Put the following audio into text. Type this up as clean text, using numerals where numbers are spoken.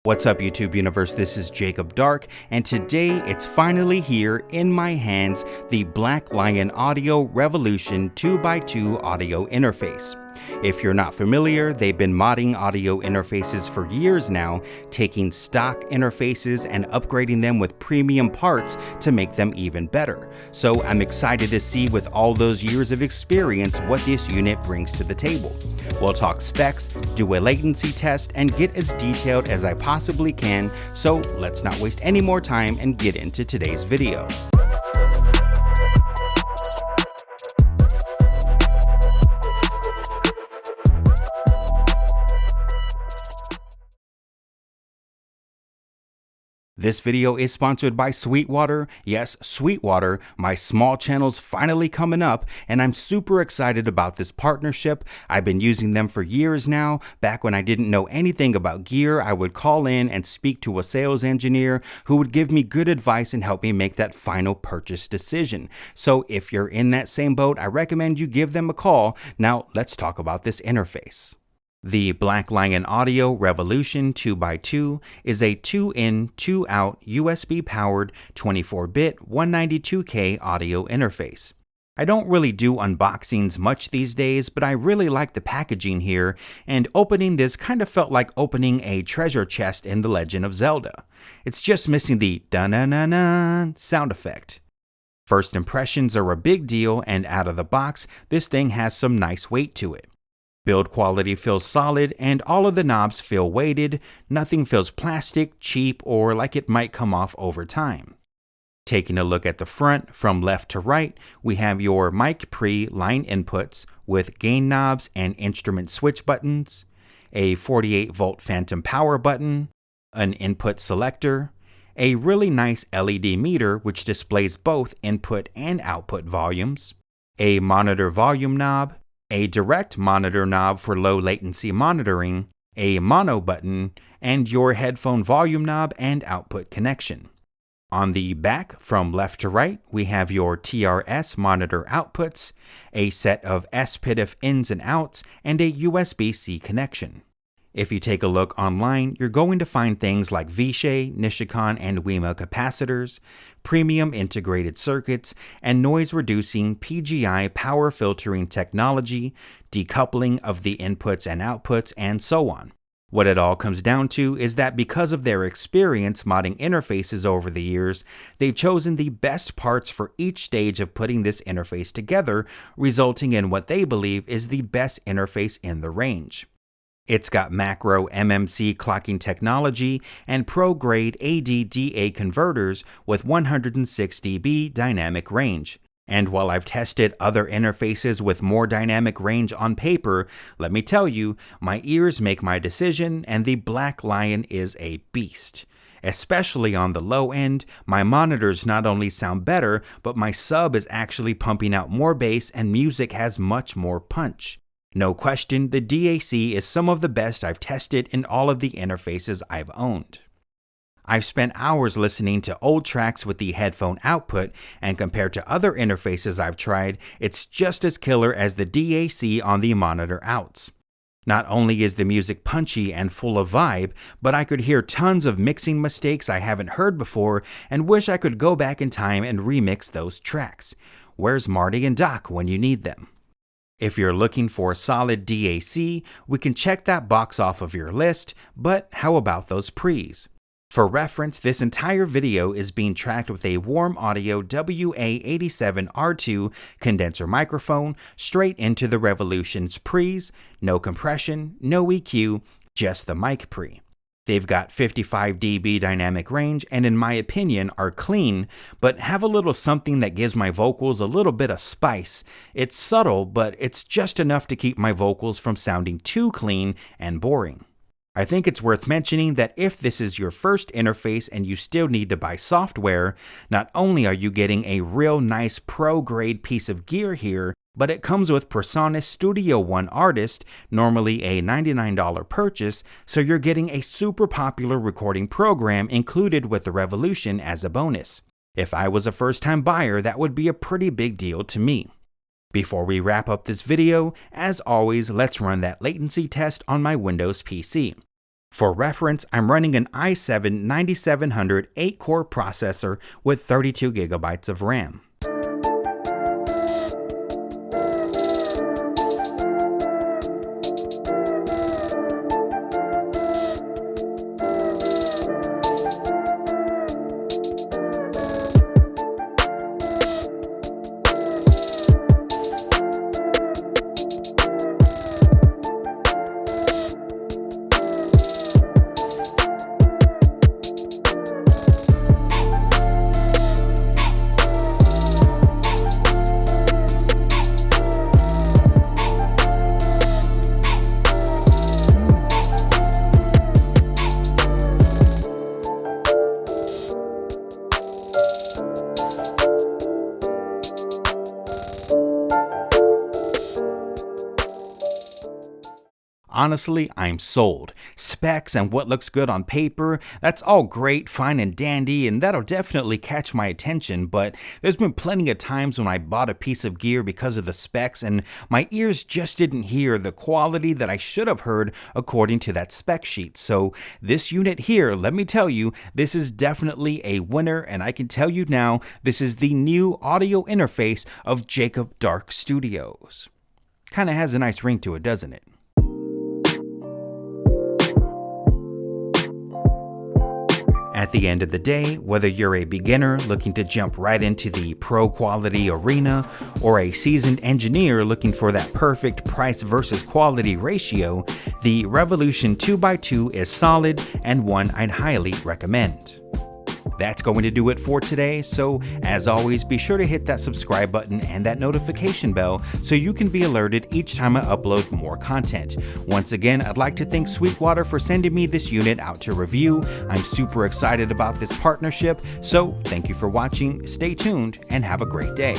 What's up, YouTube universe? This is Jacob Dark, and today it's finally here in my hands, the Black Lion Audio Revolution 2x2 audio interface. If you're not familiar, they've been modding audio interfaces for years now, taking stock interfaces and upgrading them with premium parts to make them even better. So I'm excited to see, with all those years of experience, what this unit brings to the table. We'll talk specs, do a latency test, and get as detailed as I possibly can, so let's not waste any more time and get into today's video. This video is sponsored by Sweetwater. Yes, Sweetwater. My small channel's finally coming up, and I'm super excited about this partnership. I've been using them for years now. Back when I didn't know anything about gear, I would call in and speak to a sales engineer who would give me good advice and help me make that final purchase decision. So if you're in that same boat, I recommend you give them a call. Now let's talk about this interface. The Black Lion Audio Revolution 2x2 is a 2-in, 2-out USB-powered 24-bit 192K audio interface. I don't really do unboxings much these days, but I really like the packaging here, and opening this kind of felt like opening a treasure chest in The Legend of Zelda. It's just missing the da-na-na-na sound effect. First impressions are a big deal, and out of the box, this thing has some nice weight to it. Build quality feels solid, and all of the knobs feel weighted. Nothing feels plastic, cheap, or like it might come off over time. Taking a look at the front, from left to right, we have your mic pre line inputs with gain knobs and instrument switch buttons, a 48-volt phantom power button, an input selector, a really nice LED meter which displays both input and output volumes, a monitor volume knob, a direct monitor knob for low latency monitoring, a mono button, and your headphone volume knob and output connection. On the back, from left to right, we have your TRS monitor outputs, a set of SPDIF ins and outs, and a USB-C connection. If you take a look online, you're going to find things like Vishay, Nishikon, and WEMA capacitors, premium integrated circuits, and noise-reducing PGI power filtering technology, decoupling of the inputs and outputs, and so on. What it all comes down to is that because of their experience modding interfaces over the years, they've chosen the best parts for each stage of putting this interface together, resulting in what they believe is the best interface in the range. It's got macro MMC clocking technology and pro-grade ADDA converters with 106 dB dynamic range. And while I've tested other interfaces with more dynamic range on paper, let me tell you, my ears make my decision, and the Black Lion is a beast. Especially on the low end, my monitors not only sound better, but my sub is actually pumping out more bass and music has much more punch. No question, the DAC is some of the best I've tested in all of the interfaces I've owned. I've spent hours listening to old tracks with the headphone output, and compared to other interfaces I've tried, it's just as killer as the DAC on the monitor outs. Not only is the music punchy and full of vibe, but I could hear tons of mixing mistakes I haven't heard before and wish I could go back in time and remix those tracks. Where's Marty and Doc when you need them? If you're looking for a solid DAC, we can check that box off of your list, but how about those pre's? For reference, this entire video is being tracked with a Warm Audio WA87R2 condenser microphone straight into the Revolution's pre's, no compression, no EQ, just the mic pre. They've got 55 dB dynamic range and, in my opinion, are clean, but have a little something that gives my vocals a little bit of spice. It's subtle, but it's just enough to keep my vocals from sounding too clean and boring. I think it's worth mentioning that if this is your first interface and you still need to buy software, not only are you getting a real nice pro-grade piece of gear here, but it comes with PreSonus Studio One Artist, normally a $99 purchase, so you're getting a super popular recording program included with the Revolution as a bonus. If I was a first-time buyer, that would be a pretty big deal to me. Before we wrap up this video, as always, let's run that latency test on my Windows PC. For reference, I'm running an i7-9700 8-core processor with 32 gigabytes of RAM. Honestly, I'm sold. Specs and what looks good on paper, that's all great, fine and dandy, and that'll definitely catch my attention, but there's been plenty of times when I bought a piece of gear because of the specs and my ears just didn't hear the quality that I should have heard according to that spec sheet. So this unit here, let me tell you, this is definitely a winner, and I can tell you now, this is the new audio interface of Jacob Dark Studios. Kinda has a nice ring to it, doesn't it? At the end of the day, whether you're a beginner looking to jump right into the pro quality arena or a seasoned engineer looking for that perfect price versus quality ratio, the Revolution 2x2 is solid and one I'd highly recommend. That's going to do it for today, so as always, be sure to hit that subscribe button and that notification bell so you can be alerted each time I upload more content. Once again, I'd like to thank Sweetwater for sending me this unit out to review. I'm super excited about this partnership, so thank you for watching, stay tuned, and have a great day.